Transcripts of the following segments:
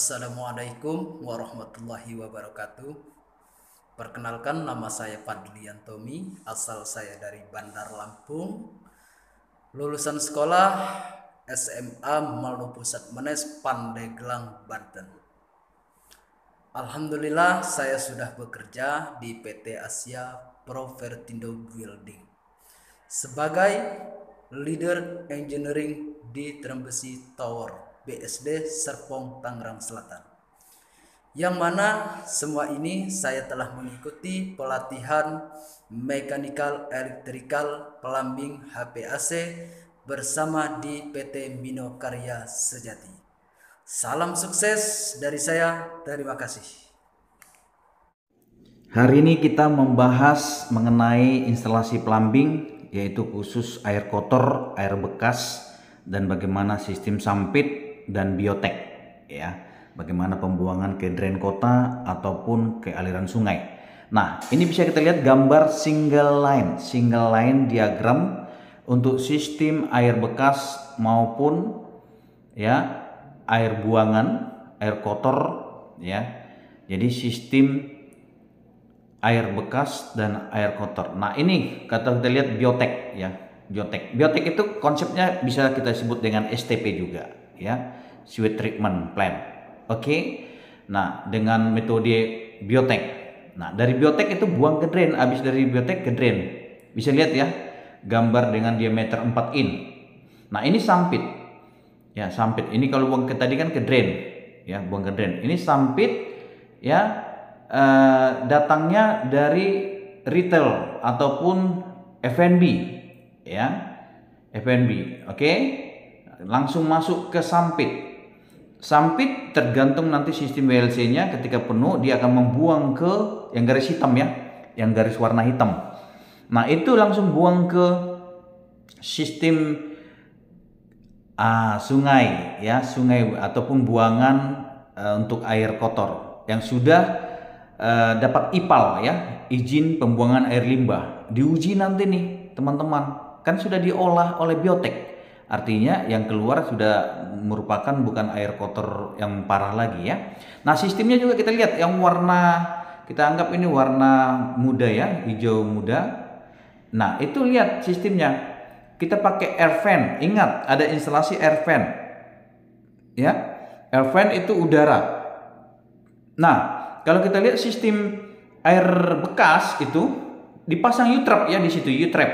Assalamualaikum warahmatullahi wabarakatuh. Perkenalkan, nama saya Fadlian Tommy, asal saya dari Bandar Lampung. Lulusan sekolah SMA Maldo Pusat Menes, Pandeglang, Banten. Alhamdulillah saya sudah bekerja di PT Asia Provertindo Building sebagai leader engineering di Trembesi Tower BSD Serpong, Tangerang Selatan. Yang mana semua ini saya telah mengikuti pelatihan mechanical, electrical, plumbing, HPAC bersama di PT Mino Karya Sejati. Salam sukses dari saya, terima kasih. Hari ini kita membahas mengenai instalasi plumbing, yaitu khusus air kotor, air bekas, dan bagaimana sistem sampit dan biotek, ya. Bagaimana pembuangan ke drain kota ataupun ke aliran sungai. Nah, ini bisa kita lihat gambar single line diagram untuk sistem air bekas maupun ya air buangan, air kotor, ya. Jadi sistem air bekas dan air kotor. Nah, ini kata kita lihat biotek, ya. Biotek itu konsepnya bisa kita sebut dengan STP juga, ya. Sewage treatment plant. Oke. Nah, dengan metode biotek. Nah, dari biotek itu buang ke drain, habis dari biotek ke drain. Bisa lihat ya, gambar dengan diameter 4 in. Nah, ini sampit. Ya, sampit. Ini kalau buang ke tadi kan ke drain, ya, buang ke drain. Ini sampit, ya. Datangnya dari retail ataupun F&B, ya, F&B. Oke. Langsung masuk ke sampit. Sampit tergantung nanti sistem WLC-nya, ketika penuh dia akan membuang ke yang garis hitam, ya, yang garis warna hitam. Nah, itu langsung buang ke sistem sungai, ya, sungai ataupun buangan untuk air kotor yang sudah dapat IPAL, ya, izin pembuangan air limbah. Diuji nanti nih teman-teman, kan sudah diolah oleh biotek. Artinya yang keluar sudah merupakan bukan air kotor yang parah lagi, ya. Nah, sistemnya juga kita lihat yang warna, kita anggap ini warna muda, ya, hijau muda. Nah, itu lihat sistemnya. Kita pakai air fan. Ingat, ada instalasi air fan. Ya. Air fan itu udara. Nah, kalau kita lihat sistem air bekas itu dipasang U-trap, ya, di situ U-trap,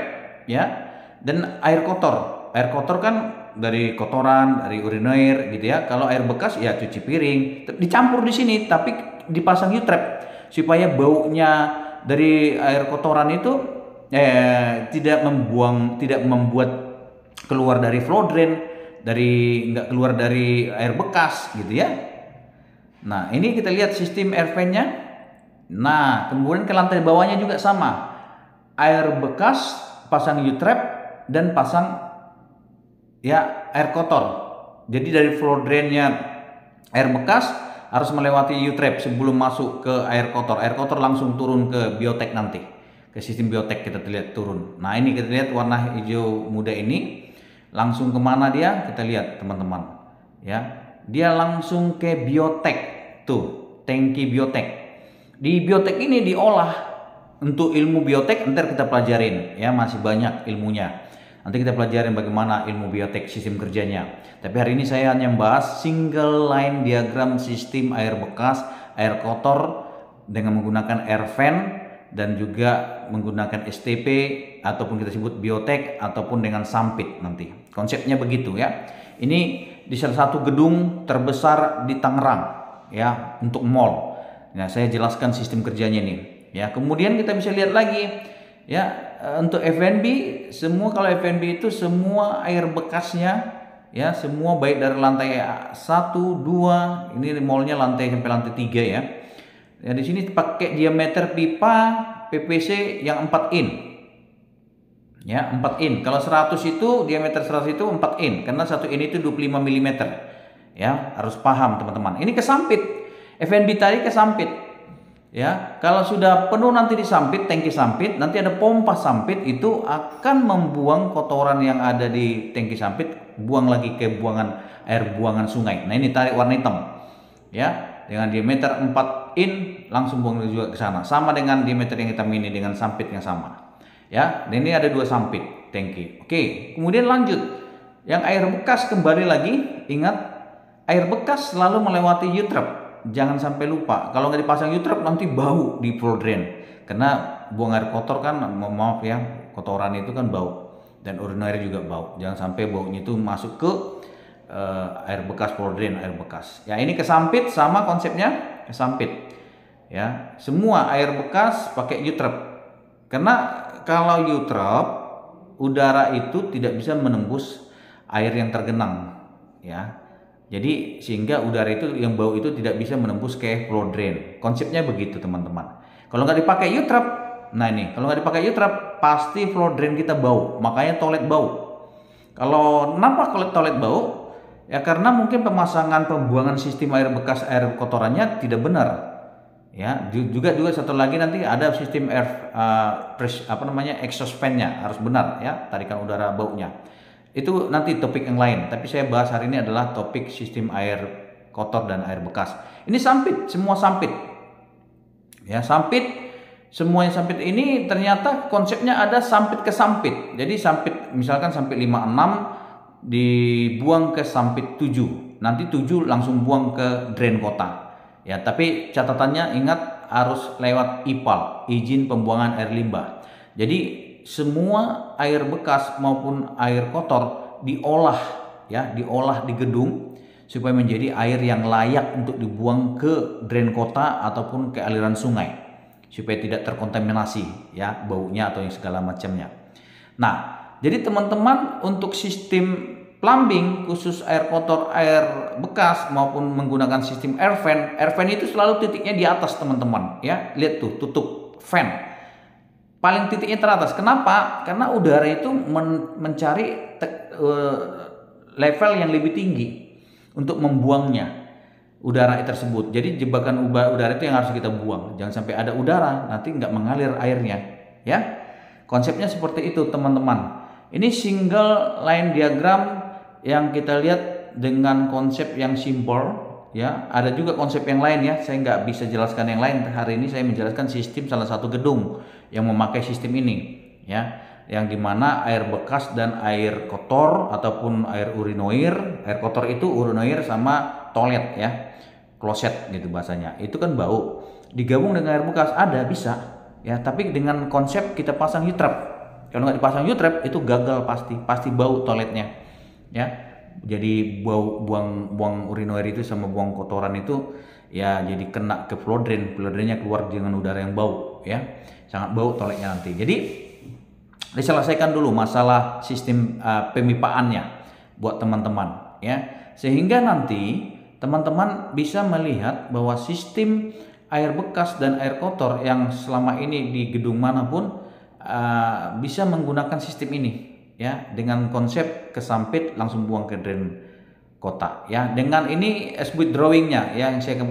ya. Dan air kotor. Air kotor kan dari kotoran, dari urinoir gitu, ya. Kalau air bekas ya cuci piring, dicampur di sini tapi dipasang U-trap supaya baunya dari air kotoran itu tidak membuat keluar dari flow drain, nggak keluar dari air bekas gitu, ya. Nah, ini kita lihat sistem air fan-nya. Nah, kemudian ke lantai bawahnya juga sama. Air bekas pasang U-trap dan pasang, ya, air kotor. Jadi dari floor drainnya air bekas harus melewati U-trap sebelum masuk ke air kotor. Air kotor langsung turun ke biotek nanti, ke sistem biotek kita lihat turun. Nah, ini kita lihat warna hijau muda ini langsung kemana dia? Kita lihat teman-teman, ya. Dia langsung ke biotek tuh, tangki biotek. Di biotek ini diolah untuk ilmu biotek, ntar kita pelajarin, ya, masih banyak ilmunya. Nanti kita pelajarin bagaimana ilmu biotek sistem kerjanya. Tapi hari ini saya hanya membahas single line diagram sistem air bekas, air kotor dengan menggunakan air fan dan juga menggunakan STP ataupun kita sebut biotek ataupun dengan sampit nanti. Konsepnya begitu, ya. Ini di salah satu gedung terbesar di Tangerang, ya, untuk mall. Nah, saya jelaskan sistem kerjanya nih, ya. Kemudian kita bisa lihat lagi, ya, untuk F&B semua. Kalau F&B itu semua air bekasnya, ya, semua baik dari lantai 1, 2, ini mallnya lantai sampai lantai 3, ya. Ya, di sini pakai diameter pipa PVC yang 4 in. Ya, 4 in. Kalau 100 itu diameter 100 itu 4 in, karena 1 in itu 25 mm. Ya, harus paham teman-teman. Ini kesampit. F&B tadi kesampit. Ya, kalau sudah penuh nanti di sampit, tangki sampit, nanti ada pompa sampit, itu akan membuang kotoran yang ada di tangki sampit, buang lagi ke air buangan sungai. Nah, ini tarik warna hitam. ya, dengan diameter 4 in langsung buang juga ke sana, sama dengan diameter yang hitam ini dengan sampit yang sama, ya. Dan ini ada 2 sampit tangki. Oke, kemudian lanjut yang air bekas, kembali lagi, ingat air bekas selalu melewati U-trap. Jangan sampai lupa, kalau nggak dipasang U-trap nanti bau di floor drain, karena buang air kotor kan, maaf ya, kotoran itu kan bau, dan urinoir juga bau. Jangan sampai baunya itu masuk ke air bekas floor drain, air bekas. Ya, ini kesampit, sama konsepnya kesampit. Ya, semua air bekas pakai U-trap. Karena kalau U-trap, udara itu tidak bisa menembus air yang tergenang, ya. Jadi sehingga udara itu yang bau itu tidak bisa menembus ke floor drain. Konsepnya begitu, teman-teman. Kalau nggak dipakai U-trap, nah ini, kalau nggak dipakai U-trap pasti floor drain kita bau. Makanya toilet bau. Kalau kenapa toilet bau? Ya karena mungkin pemasangan pembuangan sistem air bekas, air kotorannya tidak benar. Ya, juga satu lagi nanti ada sistem air exhaust fan-nya harus benar, ya, tarikan udara baunya. Itu nanti topik yang lain, tapi saya bahas hari ini adalah topik sistem air kotor dan air bekas. Ini sampit, semua sampit. Ya, sampit, semua yang sampit ini ternyata konsepnya ada sampit ke sampit. Jadi sampit misalkan sampit 56 dibuang ke sampit 7. Nanti 7 langsung buang ke drain kota. Ya, tapi catatannya ingat harus lewat IPAL, izin pembuangan air limbah. Jadi semua air bekas maupun air kotor diolah, ya, diolah di gedung supaya menjadi air yang layak untuk dibuang ke drain kota ataupun ke aliran sungai supaya tidak terkontaminasi, ya, baunya atau yang segala macamnya. Nah, jadi teman-teman, untuk sistem plumbing khusus air kotor, air bekas maupun menggunakan sistem air fan itu selalu titiknya di atas, teman-teman, ya. Lihat tuh, tutup fan paling titiknya teratas. Kenapa? Karena udara itu mencari level yang lebih tinggi untuk membuangnya udara tersebut. Jadi jebakan udara itu yang harus kita buang. Jangan sampai ada udara nanti nggak mengalir airnya, ya. Konsepnya seperti itu, teman-teman. Ini single line diagram yang kita lihat dengan konsep yang simple, ya. Ada juga konsep yang lain, ya. Saya nggak bisa jelaskan yang lain. Hari ini saya menjelaskan sistem salah satu gedung yang memakai sistem ini, ya, yang dimana air bekas dan air kotor ataupun air urinoir, air kotor itu urinoir sama toilet, ya, kloset gitu bahasanya, itu kan bau, digabung dengan air bekas ada bisa, ya, tapi dengan konsep kita pasang U-trap. Kalau nggak dipasang U-trap itu gagal, pasti bau toiletnya, ya. Jadi buang urinoir itu sama buang kotoran itu, ya, jadi kena ke floor drainnya keluar dengan udara yang bau, ya, sangat bau toiletnya nanti. Jadi diselesaikan dulu masalah sistem pemipaannya buat teman-teman, ya, sehingga nanti teman-teman bisa melihat bahwa sistem air bekas dan air kotor yang selama ini di gedung manapun bisa menggunakan sistem ini, ya, dengan konsep kesampit langsung buang ke drain kota, ya. Dengan ini exhibit drawingnya yang saya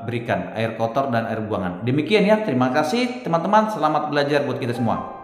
berikan, air kotor dan air buangan. Demikian, ya, terima kasih teman-teman, selamat belajar buat kita semua.